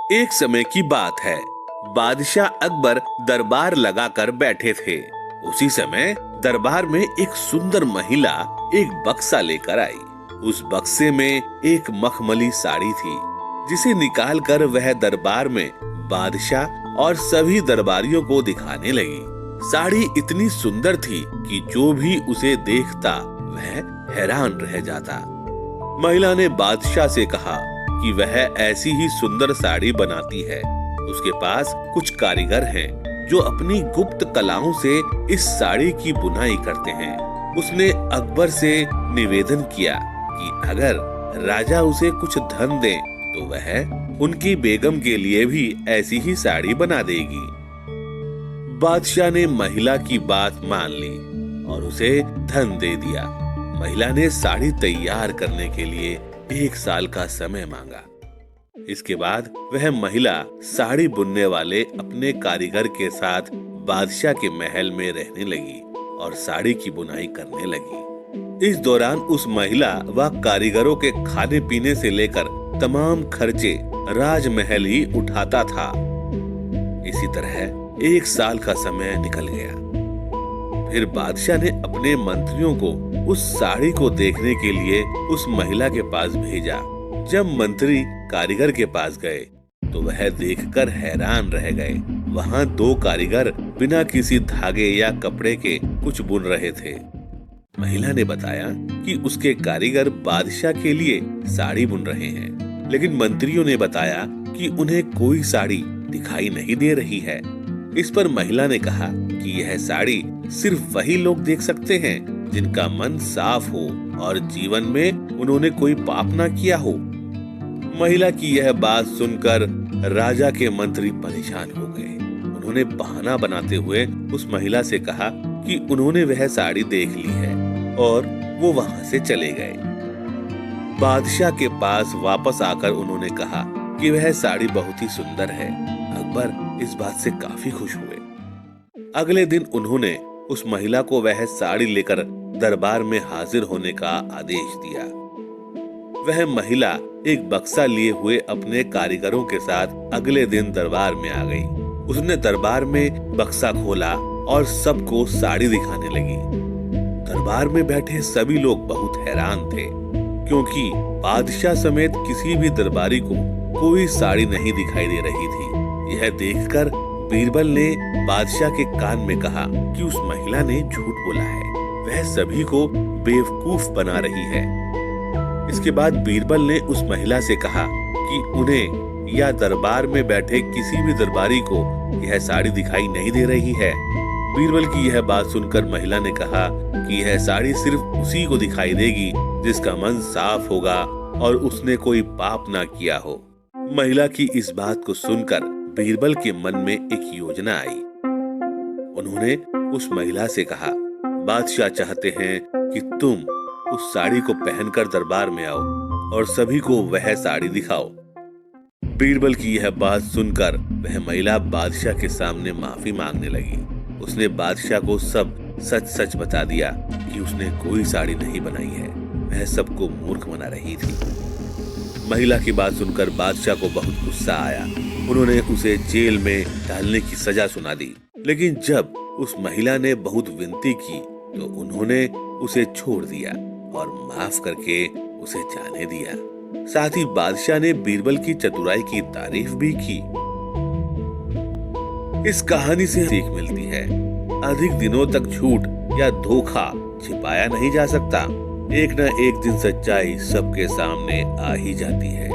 एक समय की बात है। बादशाह अकबर दरबार लगाकर बैठे थे। उसी समय दरबार में एक सुंदर महिला एक बक्सा लेकर आई। उस बक्से में एक मखमली साड़ी थी, जिसे निकालकर वह दरबार में बादशाह और सभी दरबारियों को दिखाने लगी। साड़ी इतनी सुंदर थी कि जो भी उसे देखता वह हैरान रह जाता। महिला ने बादशाह से कहा कि वह ऐसी ही सुंदर साड़ी बनाती है। उसके पास कुछ कारीगर हैं जो अपनी गुप्त कलाओं से इस साड़ी की बुनाई करते हैं। उसने अकबर से निवेदन किया कि अगर राजा उसे कुछ धन दे तो वह उनकी बेगम के लिए भी ऐसी ही साड़ी बना देगी। बादशाह ने महिला की बात मान ली और उसे धन दे दिया। महिला ने साड़ी तैयार करने के लिए 1 साल का समय मांगा। इसके बाद वह महिला साड़ी बुनने वाले अपने कारीगर के साथ बादशाह के महल में रहने लगी और साड़ी की बुनाई करने लगी। इस दौरान उस महिला व कारीगरों के खाने पीने से लेकर तमाम खर्चे राजमहल ही उठाता था। इसी तरह 1 साल का समय निकल गया। फिर बादशाह ने अपने मंत्रियों को उस साड़ी को देखने के लिए उस महिला के पास भेजा। जब मंत्री कारीगर के पास गए तो वह देखकर हैरान रह गए। वहाँ 2 कारीगर बिना किसी धागे या कपड़े के कुछ बुन रहे थे। महिला ने बताया कि उसके कारीगर बादशाह के लिए साड़ी बुन रहे हैं, लेकिन मंत्रियों ने बताया कि उन्हें कोई साड़ी दिखाई नहीं दे रही है। इस पर महिला ने कहा कि यह साड़ी सिर्फ वही लोग देख सकते हैं जिनका मन साफ हो और जीवन में उन्होंने कोई पाप ना किया हो। महिला की यह बात सुनकर राजा के मंत्री परेशान हो गए। उन्होंने बहाना बनाते हुए उस महिला से कहा कि उन्होंने वह साड़ी देख ली है और वो वहां से चले गए। बादशाह के पास वापस आकर उन्होंने कहा कि वह साड़ी बहुत ही सुंदर है। अकबर इस बात से काफी खुश हुए। अगले दिन उन्होंने उस महिला को वह साड़ी लेकर दरबार में हाजिर होने का आदेश दिया। वह महिला एक बक्सा लिए हुए अपने कारीगरों के साथ अगले दिन दरबार में आ गई। उसने दरबार में बक्सा खोला और सबको साड़ी दिखाने लगी। दरबार में बैठे सभी लोग बहुत हैरान थे, क्योंकि बादशाह समेत किसी भी दरबारी को कोई साड़ी नहीं दिखाई दे रही थी। यह देखकर बीरबल ने बादशाह के कान में कहा कि उस महिला ने झूठ बोला है, वह सभी को बेवकूफ बना रही है। इसके बाद बीरबल ने उस महिला से कहा कि उन्हें या दरबार में बैठे किसी भी दरबारी को यह साड़ी दिखाई नहीं दे रही है। बीरबल की यह बात सुनकर महिला ने कहा कि यह साड़ी सिर्फ उसी को दिखाई देगी जिसका मन साफ होगा और उसने कोई पाप ना किया हो। महिला की इस बात को सुनकर बीरबल के मन में एक योजना आई। उन्होंने उस महिला से कहा, बादशाह चाहते हैं कि तुम उस साड़ी को पहनकर दरबार में आओ और सभी को वह साड़ी दिखाओ। बीरबल की यह बात सुनकर वह महिला बादशाह के सामने माफी मांगने लगी। उसने बादशाह को सब सच सच बता दिया कि उसने कोई साड़ी नहीं बनाई है, वह सबको मूर्ख बना रही थी। महिला की बात सुनकर बादशाह को बहुत गुस्सा आया। उन्होंने उसे जेल में डालने की सजा सुना दी। लेकिन जब उस महिला ने बहुत विनती की तो उन्होंने उसे छोड़ दिया और माफ करके उसे जाने दिया। साथ ही बादशाह ने बीरबल की चतुराई की तारीफ भी की। इस कहानी से सीख मिलती है, अधिक दिनों तक झूठ या धोखा छिपाया नहीं जा सकता। एक न एक दिन सच्चाई सबके सामने आ ही जाती है।